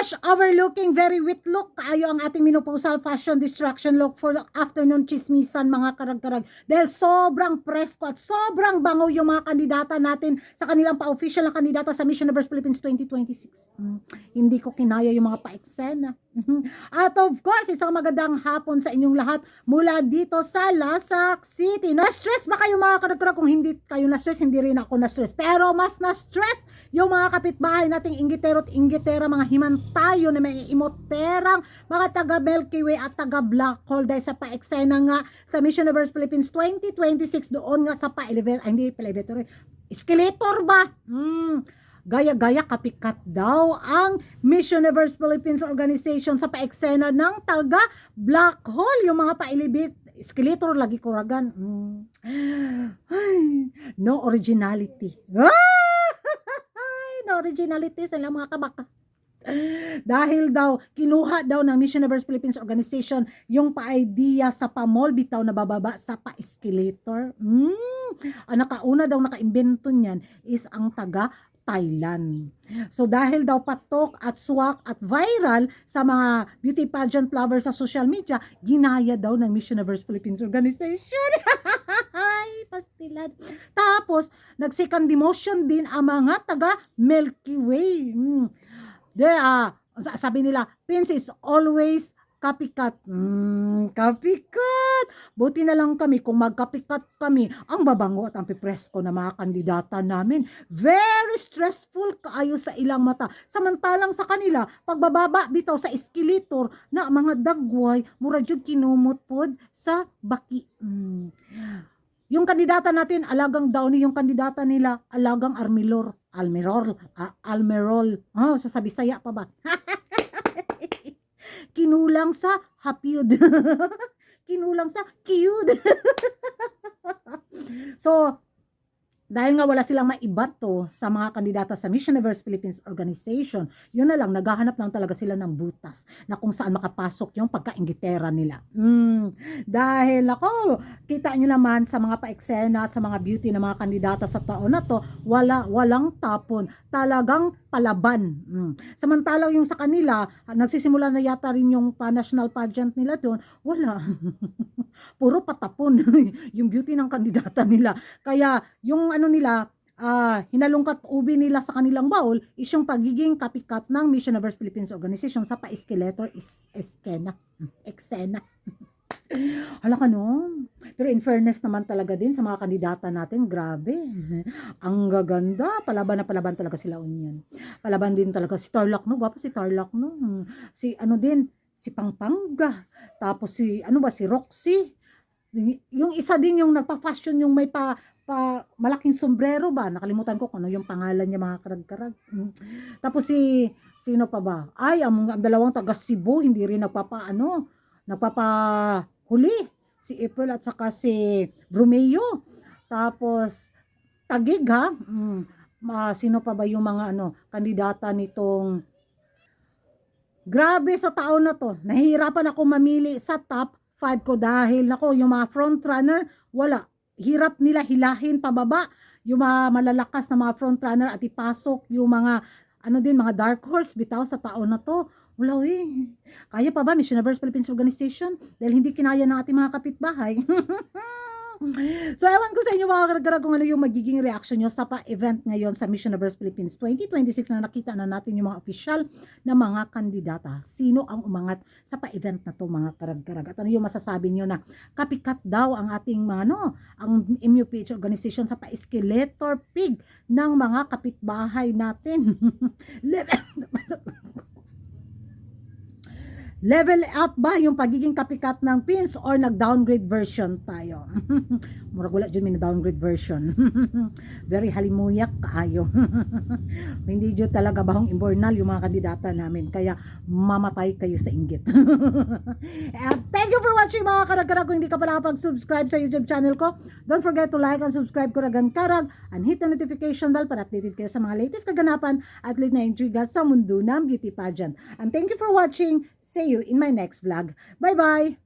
Rush overlooking very wit look. Kaayo ang ating menopausal fashion distraction look for the afternoon chismisan mga karag-karag. Dahil sobrang presko at sobrang bango yung mga kandidata natin sa kanilang pa-official na kandidata sa Miss Universe Philippines 2026. Hindi ko kinaya yung mga pa-eksena. At of course, isang magandang hapon sa inyong lahat mula dito sa Lasak City. Na-stress ba kayo mga karag-karag? Kung hindi kayo na-stress, hindi rin ako na-stress. Pero mas na-stress yung mga kapitbahay nating inggitero at inggitera, mga himantayo na may imoterang mga taga Milky Way at taga Black Hole dahil sa pa-eksena nga sa Miss Universe Philippines 2026 doon nga sa pa-elevator, hindi pa-elevator, escalator ba? Gaya-gaya kapikat daw ang Miss Universe Philippines organization sa pa-eksena ng taga Black Hole, yung mga pa-elevate escalator lagi kuragan. No originality. No originality sa mga kabaka. Dahil daw kinuha daw ng Miss Universe Philippines organization yung pa-idea sa pa-mall bitaw na bababa sa pa-escalator. Ang nakauna daw nakaimbento niyan is ang taga Thailand. So dahil daw patok at swak at viral sa mga beauty pageant lovers sa social media, ginaya daw ng Miss Universe Philippines organization. Ay, pastilan. Tapos, nag-second demotion din ang mga taga Milky Way. Sabi nila, Pins is always copycat. Copycat. Buti na lang kami kung mag-copycat kami. Ang babango at ang pipresko na mga kandidata namin. Very stressful kaayo sa ilang mata. Samantalang sa kanila, pagbababa bitaw sa escalator na mga dagway, mura jud kinumot pod sa baki. Yung kandidata natin, alagang Downy. Yung kandidata nila, alagang Almerol. Sa Bisaya pa ba? Kinulang sa hapyud. Kinulang sa cute. So, dahil nga wala silang maibato sa mga kandidata sa Miss Universe Philippines organization, yun na lang, naghahanap lang talaga sila ng butas na kung saan makapasok yung pagkainggitera nila. Dahil ako, kita nyo naman sa mga pa-eksena at sa mga beauty na mga kandidata sa taon na to, walang tapon, talagang palaban. Samantalang yung sa kanila, nagsisimula na yata rin yung national pageant nila doon, wala. Puro patapon yung beauty ng kandidata nila. Kaya yung ano nila, hinalungkat ubi nila sa kanilang bowl is yung pagiging copycat ng Miss Universe Philippines organization sa pa-escalator eksena. Hala ka no? Pero in fairness naman talaga din sa mga kandidata natin, grabe. Ang gaganda. Palaban na palaban talaga sila union. Palaban din talaga si Tarlac, no? Gwapo si Tarlac, no? Si ano din, si Pangpanga. Tapos si, si Roxy. Yung isa din yung nagpa-fashion, yung may malaking sombrero ba? Nakalimutan ko kung ano yung pangalan niya, mga karag-karag. Tapos sino pa ba? Ay, ang dalawang taga Cebu, hindi rin nagpapahuli. Si April at saka si Bromeo. Tapos, Tagig ha? Sino pa ba yung mga kandidata nitong grabe sa taon na to. Nahihirapan ako mamili sa top 5 ko dahil yung mga frontrunner, wala. Hirap nila hilahin pababa yung mga malalakas na mga frontrunner at ipasok yung mga mga dark horse bitaw sa taon na to. Wala Kaya pa ba Miss Universe Philippines organization? Dahil hindi kinaya ng ating mga kapitbahay. So, ewan ko sa inyo mga karagara kung ano yung magiging reaction nyo sa pa-event ngayon sa Miss Universe Philippines 2026 na nakita na natin yung mga official na mga kandidata. Sino ang umangat sa pa-event na to mga karagara? At ano yung masasabi nyo na copycat daw ang ating ang MUPH organization sa pa-escalator pig ng mga kapitbahay natin? Level up ba yung pagiging copycat ng Pins or nag-downgrade version tayo? Murag wala dyan may downgrade version. Very halimuyak kaayo. Hindi dyan talaga bahong imbornal yung mga kandidata namin. Kaya mamatay kayo sa inggit. Thank you for watching mga karag-karag. Kung hindi ka pa nakapag-subscribe sa YouTube channel ko, don't forget to like and subscribe Kuragan Karag and hit the notification bell para updated kayo sa mga latest kaganapan at late na intriga sa mundo ng beauty pageant. And thank you for watching. See you in my next vlog. Bye-bye!